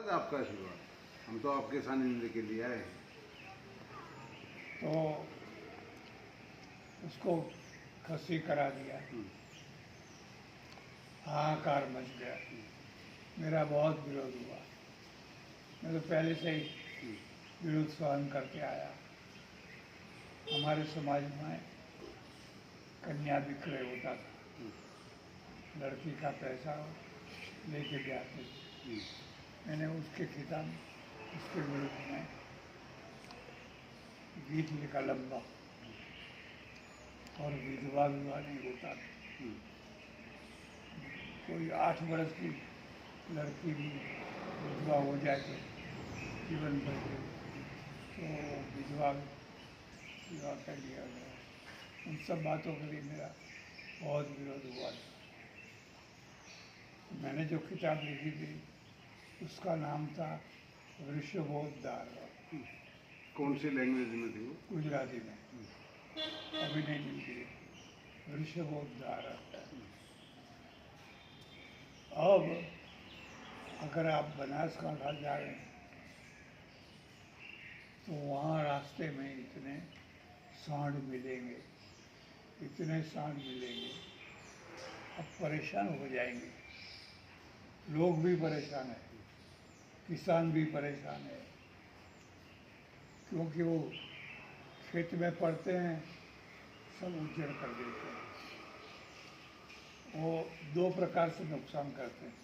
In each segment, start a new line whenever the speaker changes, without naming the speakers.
है आपका आशीर्वाद, हम तो आपके सानिध्य के लिए आए हैं।
तो उसको खसी करा दिया, हाहाकार मच गया, मेरा बहुत विरोध हुआ। मैं तो पहले से ही विरोध सहन करके आया। हमारे समाज में कन्या विक्रय होता था, लड़की का पैसा लेके जाते थे। मैंने उसके खिलाफ, उसके विरुद्ध में गीत लिखा लंबा, और विधवा विवाह नहीं होता था। कोई 8 वर्ष की लड़की भी विधवा हो जाए तो जीवन भर के तो विधवा विवाह कर लिया गया। उन सब बातों के लिए मेरा बहुत विरोध हुआ था। मैंने जो किताब लिखी थी उसका नाम था वृषभोद्धार।
कौन सी लैंग्वेज में थी वो?
गुजराती में, अभी नहीं मिलती है। वृषभोद्धार। अब अगर आप बनासकांठा जा रहे हैं तो वहाँ रास्ते में इतने सांड मिलेंगे, इतने सांड मिलेंगे, अब परेशान हो जाएंगे। लोग भी परेशान हैं, किसान भी परेशान है, क्योंकि वो खेत में पड़ते हैं, सब उजड़ कर देते हैं। वो 2 प्रकार से नुकसान करते हैं।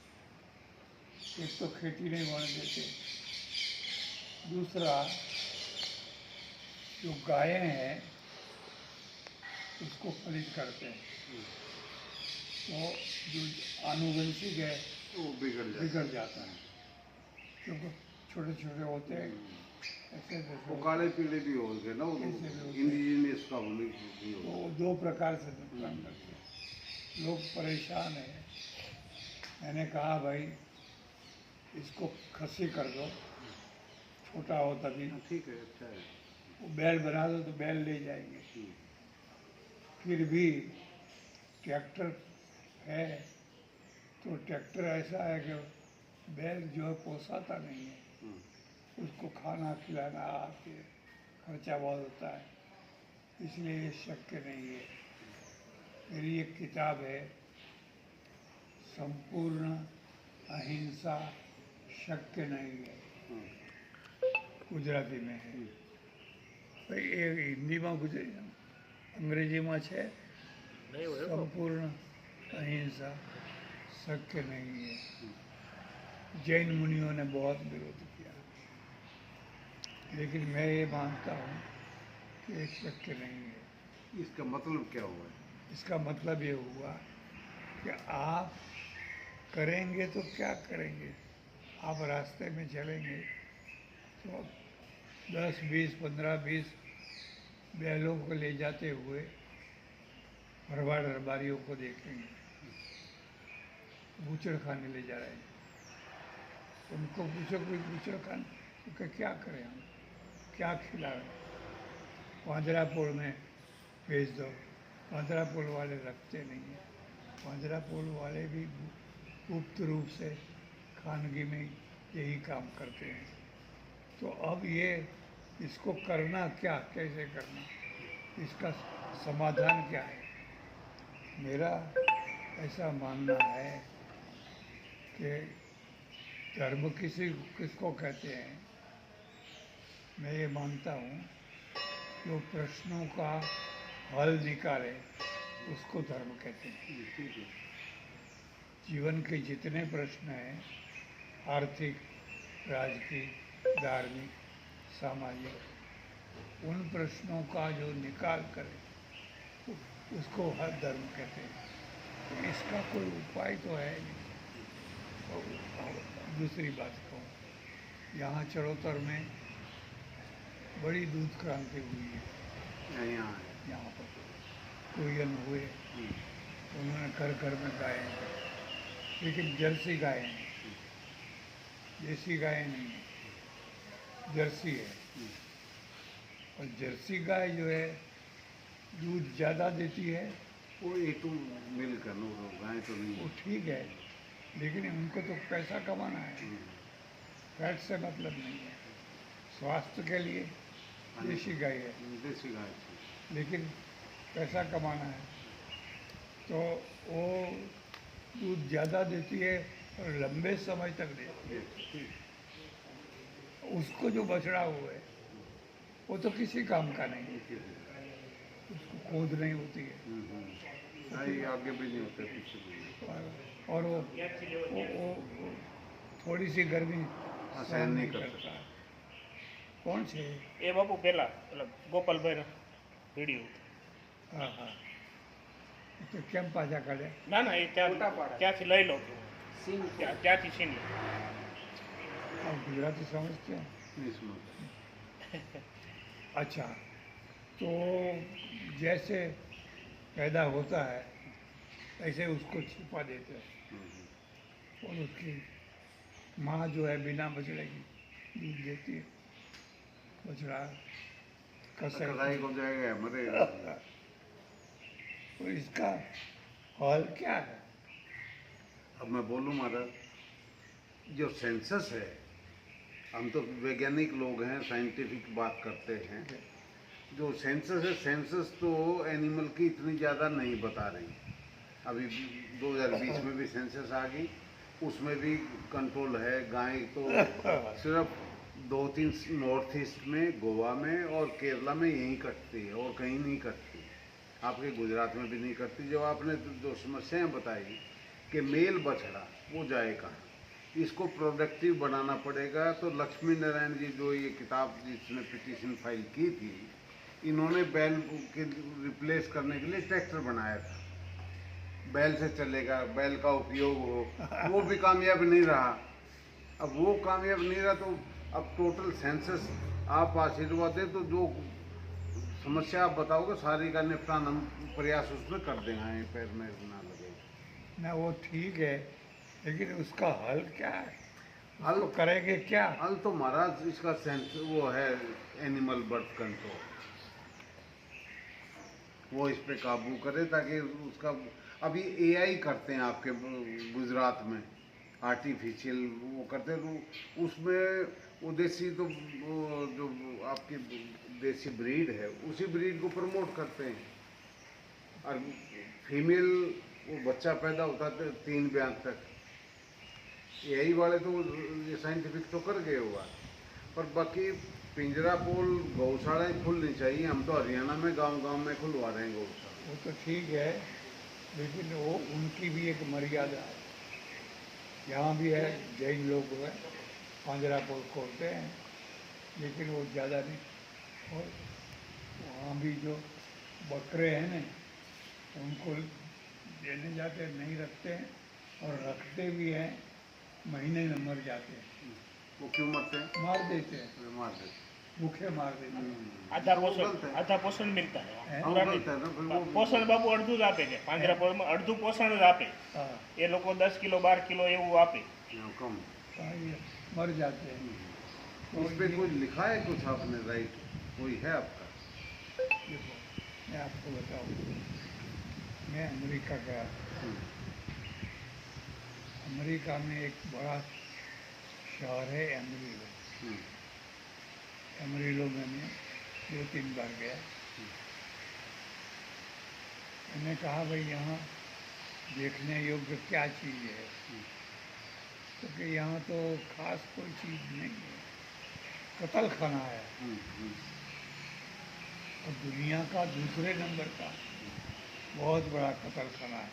एक तो खेती नहीं होने देते, दूसरा जो गायें हैं उसको पलित करते हैं, तो जो आनुवंशिक है
वो बिगड़
जाता है, क्योंकि छोटे छोटे होते हैं ऐसे
वो काले पीले भी हो गए ना, वो इंडिजीनियस का होने की
तो 2 प्रकार से नुकसान करते हैं। लोग परेशान हैं। मैंने कहा भाई इसको खसी कर दो, छोटा हो तभी।
ठीक है, अच्छा है।
वो बैल बना दो तो बैल ले जाएंगे। फिर भी ट्रैक्टर है तो ट्रैक्टर ऐसा है कि बैल जो है पोसाता नहीं है, उसको खाना खिलाना आके खर्चा बहुत होता है, इसलिए ये शक्य नहीं है। मेरी एक किताब है संपूर्ण अहिंसा शक्य नहीं है, गुजराती में है। भाई ये हिंदी में अंग्रेजी में है संपूर्ण अहिंसा शक्य नहीं है। जैन मुनियों ने बहुत विरोध किया, लेकिन मैं ये मानता हूँ कि ये शक्य नहीं है।
इसका मतलब क्या हुआ?
इसका मतलब ये हुआ कि आप करेंगे तो क्या करेंगे, आप रास्ते में चलेंगे तो 10, 20, 15, 20 बैलों को ले जाते हुए भरवाड़ हरबारियों को देखेंगे, बूचड़ खाने ले जा रहे हैं। उनको पूछो कोई बूचड़ खाने तो क्या करें, हम क्या खिलाएं? पांजरापोल में भेज दो, पांजरापोल वाले रखते नहीं हैं। पांजरापोल वाले भी गुप्त रूप से खानगी में यही काम करते हैं। तो अब ये इसको करना क्या, कैसे करना, इसका समाधान क्या है? मेरा ऐसा मानना है कि धर्म किसको कहते हैं? मैं ये मानता हूँ जो प्रश्नों का हल निकाले उसको धर्म कहते हैं। जीवन के जितने प्रश्न हैं, आर्थिक, राजकीय, धार्मिक, सामाजिक, उन प्रश्नों का जो निकाल करे उसको हर धर्म कहते हैं। तो इसका कोई उपाय तो है नहीं। और दूसरी बात कहूँ, यहाँ चरोतर में बड़ी दूध क्रांति हुई है। यहाँ पर कोयन हुए, उन्होंने घर घर में गाय, लेकिन जर्सी गाय हैं, देसी गाय नहीं है, जर्सी है। और जर्सी गाय जो है दूध ज़्यादा देती है।
वो A2 मिल कर लो, गाय तो नहीं।
वो ठीक है, लेकिन उनको तो पैसा कमाना है, फैट से मतलब नहीं है, स्वास्थ्य के लिए देसी गाय है,
देसी गाय थी।
लेकिन पैसा कमाना है तो वो दूध ज़्यादा देती है और लंबे समय तक देती है। उसको जो बछड़ा हुआ है वो तो किसी काम का नहीं है, उसको खोद नहीं होती है
नहीं, आगे भी नहीं होते, पीछे भी नहीं।
और वो थोड़ी सी गर्मी सहन नहीं करता। कौन से?
એ બાપુ પેલા એટલે ગોપાલભાઈ વિડીયો
हाँ हाँ, तो કેમ પાછા કાઢ્યા?
ના ના એ ત્યાંથી લઈ લો ત્યાંથી છીની
आप गुजराती समझते हैं?
नहीं समझ।
अच्छा, तो जैसे पैदा होता है ऐसे उसको छिपा देते हैं और उसकी माँ जो है बिना बछड़े की दूध देती है, बछड़ा कसाई
कसाई को जाएगा, मरेगा।
तो इसका हल क्या है?
अब मैं बोलूँ महाराज, जो सेंसस है, हम तो वैज्ञानिक लोग हैं, साइंटिफिक बात करते हैं। जो सेंसस है, सेंसस तो एनिमल की इतनी ज़्यादा नहीं बता रही। अभी 2020 में भी सेंसस आ गई, उसमें भी कंट्रोल है। गाय तो सिर्फ 2-3 नॉर्थ ईस्ट में, गोवा में और केरला में यहीं कटती है और कहीं नहीं कटती। आपके गुजरात में भी नहीं करती। जो आपने जो समस्याएं बताई कि मेल बछड़ा वो जाए कहाँ, इसको प्रोडक्टिव बनाना पड़ेगा। तो लक्ष्मी नारायण जी जो ये किताब जिसने पिटीशन फाइल की थी, इन्होंने बैल के रिप्लेस करने के लिए ट्रैक्टर बनाया था, बैल से चलेगा, बैल का उपयोग हो, वो भी कामयाब नहीं रहा। अब वो कामयाब नहीं रहा तो अब टोटल सेंसस आप आशीर्वाद दें तो जो समस्या आप बताओगे सारी का निपटान हम प्रयास उसमें कर देंगे, पैर में ना लगे।
ना वो ठीक है, लेकिन उसका हल क्या है?
हल
तो करेंगे क्या?
हल तो महाराज इसका सेंस वो है एनिमल बर्थ कंट्रोल, वो इस पे काबू करे ताकि उसका। अभी एआई करते हैं आपके गुजरात में, आर्टिफिशियल वो करते हैं, तो उसमें वो देसी तो वो जो आपकी देसी ब्रीड है उसी ब्रीड को प्रमोट करते हैं। और फीमेल वो बच्चा पैदा होता है 3 बयान तक। यही वाले तो ये साइंटिफिक तो कर गए हुआ, पर बाकी पिंजरा पोल गौशालाएं खुलनी चाहिए। हम तो हरियाणा में गांव-गांव में खुलवा रहे हैं गौशाला।
वो तो ठीक है, लेकिन वो उनकी भी एक मर्यादा है। यहाँ भी है, जैन लोग हैं, पिंजरा पोल खोलते हैं, लेकिन वो ज़्यादा नहीं। और वहाँ भी जो बकरे हैं ना, उनको देने जाते नहीं रखते हैं, और रखते भी हैं महीने में मर जाते हैं।
वो क्यों मरते हैं?
मार देते हैं,
मार देते हैं।
भूखे मार देते हैं।
આધા પોષણ મિલતા
હે?
वो गलत है ना, फिर वो
પોષણ બાપુ અડધું જ આપે છે પાંજરાપોળમાં અડધું પોષણ જ આપે
हाँ,
એ લોકો 10 કિલો 12 કિલો એવું આપે
कम।
हाँ, ये मर जाते हैं। तो
इस पे
ये-
कुछ लिखा है कुछ आपने, राइट कोई है आपका?
देखो, मैं आपको बताऊँ, मैं अमेरिका गया। अमेरिका में एक बड़ा शहर है एमरीलो। एमरीलो में मैं 2-3 बार गया। मैंने कहा भाई यहाँ देखने योग्य क्या चीज़ है, क्योंकि यहाँ तो खास कोई चीज़ नहीं है, कत्ल खाना है, और दुनिया का दूसरे नंबर का बहुत बड़ा कत्ल खाना है,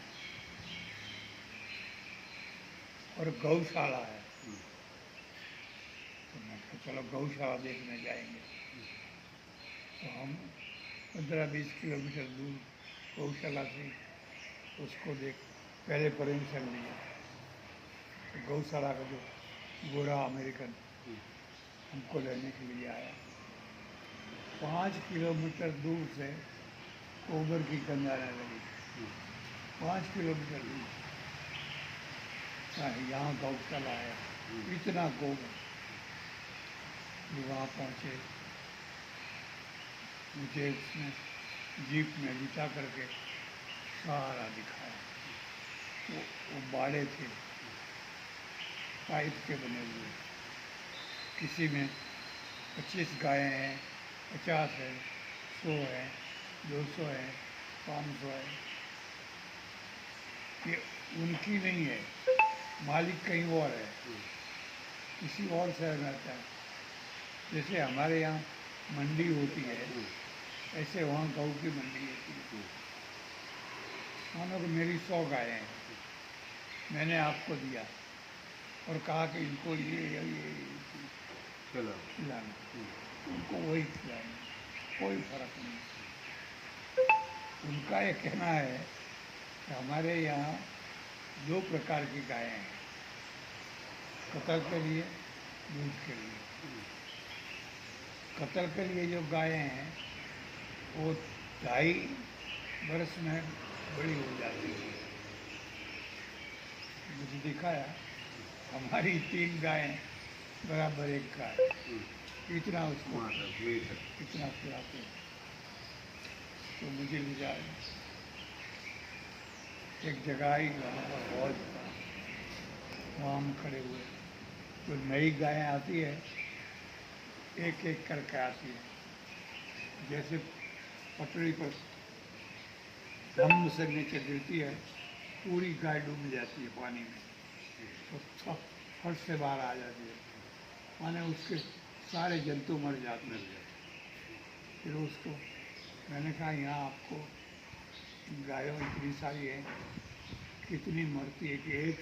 और गौशाला है। तो मैं कहा चलो गौशाला देखने जाएंगे। तो हम 15-20 किलोमीटर दूर गौशाला से उसको देख पहले परमिशन लिया। तो गौशाला का जो गोरा अमेरिकन हमको लेने के लिए आया। 5 किलोमीटर दूर से गोबर की गंध आने लगी। 5 किलोमीटर दूर यहाँ गौशाला है, इतना गोबर। वहाँ पहुँचे, मुझे उसने जीप में बिठा करके सारा दिखाया। वो बाड़े थे, पाइप के बने हुए, किसी में 25 गायें हैं, 50 है, 100 है, 200 है, 500 है। ये उनकी नहीं है, मालिक कहीं और है, किसी और शहर में आता है। जैसे हमारे यहाँ मंडी होती है, ऐसे वहाँ गऊ की मंडी होती है। मानो कि मेरी 100 गायें हैं, मैंने आपको दिया और कहा कि इनको ये
चलो
खिलाना, उनको वही खिलाना, कोई फर्क नहीं। उनका ये कहना है कि हमारे यहाँ 2 प्रकार की गायें हैं, कतल के लिए, दूध के लिए। कतल के लिए जो गायें हैं वो 2.5 वर्ष में बड़ी हो जाती है। मुझे दिखाया, हमारी 3 गायें बराबर एक गाय, इतना उसको इतना खिलाते हैं। तो मुझे ले जा एक जगह आई, वहाँ पर बहुत बड़ा, वहाँ हम खड़े हुए। तो नई गायें आती है, एक एक करके आती है, जैसे पटड़ी पर धम्म से नीचे गिरती है, पूरी गाय डूब जाती है पानी में, तो फट से बाहर आ जाती है, माने उसके सारे जंतु मर जाते हैं। फिर उसको मैंने कहा, यहाँ आपको गायों इतनी सारी है, कितनी मरती है कि एक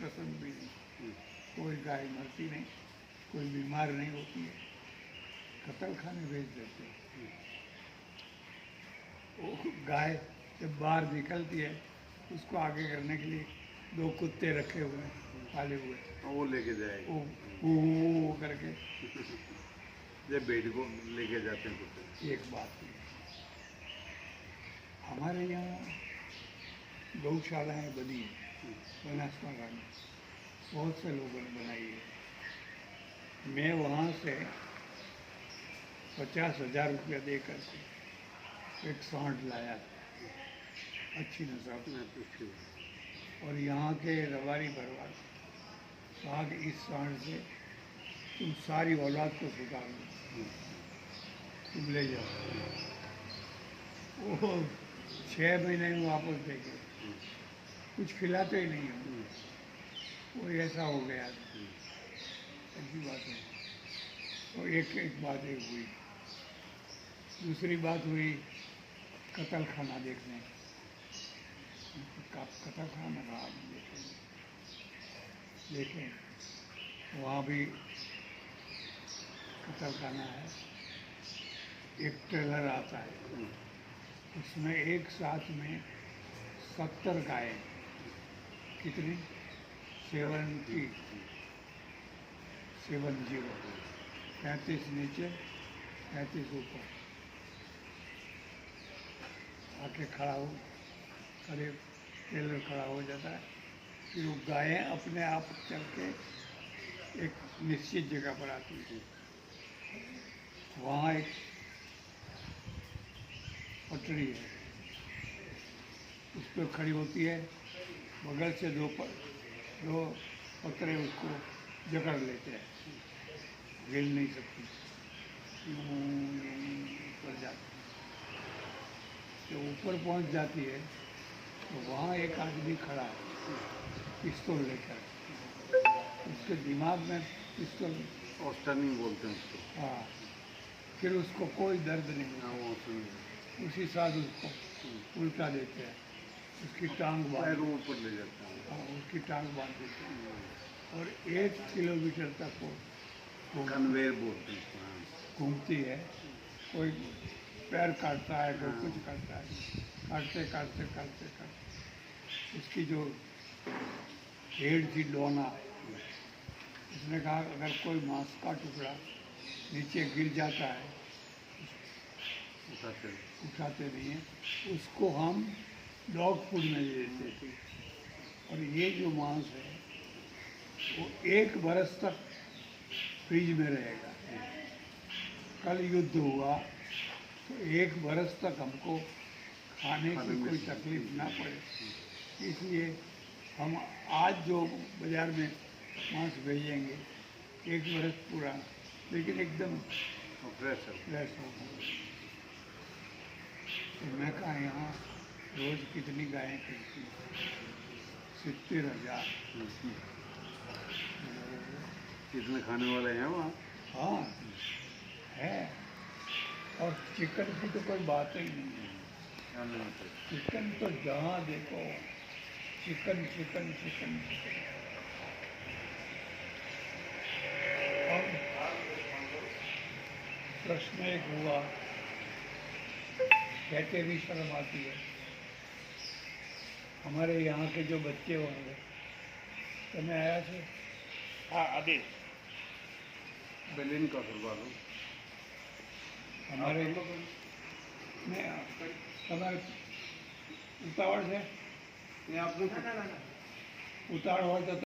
प्रसंग भी नहीं, कोई गाय मरती नहीं, कोई बीमार नहीं होती है, कतल खाने भेज देते हैं। वो गाय जब बाहर निकलती है, उसको आगे करने के लिए 2 कुत्ते रखे हुए हैं, पाले हुए,
वो लेके जाएगा,
वो करके।
जब बेटी को लेके जाते हैं कुत्ते।
एक बात है, हमारे यहाँ गौशालाएँ बनी हैं बनासकांठा में, बहुत से लोगों ने बनाई है। मैं वहाँ से 50,000 रुपया दे करके एक सांड लाया था, अच्छी नस्ल, और यहाँ के रवारी भरवार कहा कि इस सांड से तुम सारी औलाद को सुधार लो, तुम ले जाओ। वो 6 महीने में वापस दे गए, कुछ खिलाते ही नहीं हो, वो ऐसा हो गया। ऐसी बात है। और एक बात एक हुई, दूसरी बात हुई कतल खाना देखने। कतल खाना रहा देखें, वहाँ भी कतल खाना है। एक ट्रेलर आता है, उसमें एक साथ में 70 गायें, कितनी 70, 35 नीचे 35 ऊपर आके खड़ा हो, करीब टेलर खड़ा हो जाता है। फिर वो गायें अपने आप चल के एक निश्चित जगह पर आती है, वहाँ एक पटरी है, उस पर खड़ी होती है, बगल से 2 पत्रे उसको जकड़ लेते हैं, हिल नहीं सकती, ऊपर जाती है। जब ऊपर पहुंच जाती है तो वहाँ एक आदमी खड़ा है पिस्तौल लेकर, उसके दिमाग में पिस्तौल,
और स्टनिंग बोलते हैं उसको।
हाँ, फिर उसको कोई दर्द नहीं
हाँ,
होता,
वो सुनिए।
उसी साथ उसको उल्टा देते हैं, उसकी टांग
पैर
बांध,
ऊपर ले जाते हैं।
हाँ, उसकी टांग बांध देते हैं और 1 किलोमीटर तक वो
कन्वेयर बोलते हैं उसको। हाँ।
घूमती है। कोई पैर काटता है, कोई कुछ करता है, काटते काटते काटते काटते उसकी जो हेड थी डोना, उसने कहा अगर कोई मांस का टुकड़ा नीचे गिर जाता है, उठाते नहीं है, उसको हम डॉग फूड में दे देते थे। और ये जो मांस है वो 1 बरस तक फ्रिज में रहेगा। कल युद्ध हुआ तो 1 बरस तक हमको खाने की कोई तकलीफ ना पड़े, इसलिए हम आज जो बाज़ार में मांस भेजेंगे 1 वर्ष पुराना, लेकिन एकदम
फ्रेश है।
फ्रेश हो गया। तो मैं कहा यहाँ रोज कितनी गायें खरीदती हैं? 70,000।
कितने खाने वाले हैं वहाँ?
हाँ है। और चिकन की तो कोई बात ही नहीं है। चिकन तो जहाँ देखो चिकन चिकन चिकन चिकन। और प्रश्न एक हुआ, कहते भी शर्म आती है, हमारे यहाँ के जो बच्चे होंगे, तो मैं आया थे
हाँ अभी
बेलिन का करवा दो।
हमारे मैं તમારે ઉતાવળ છે
ये आपने
ઉતાવળ હોય તો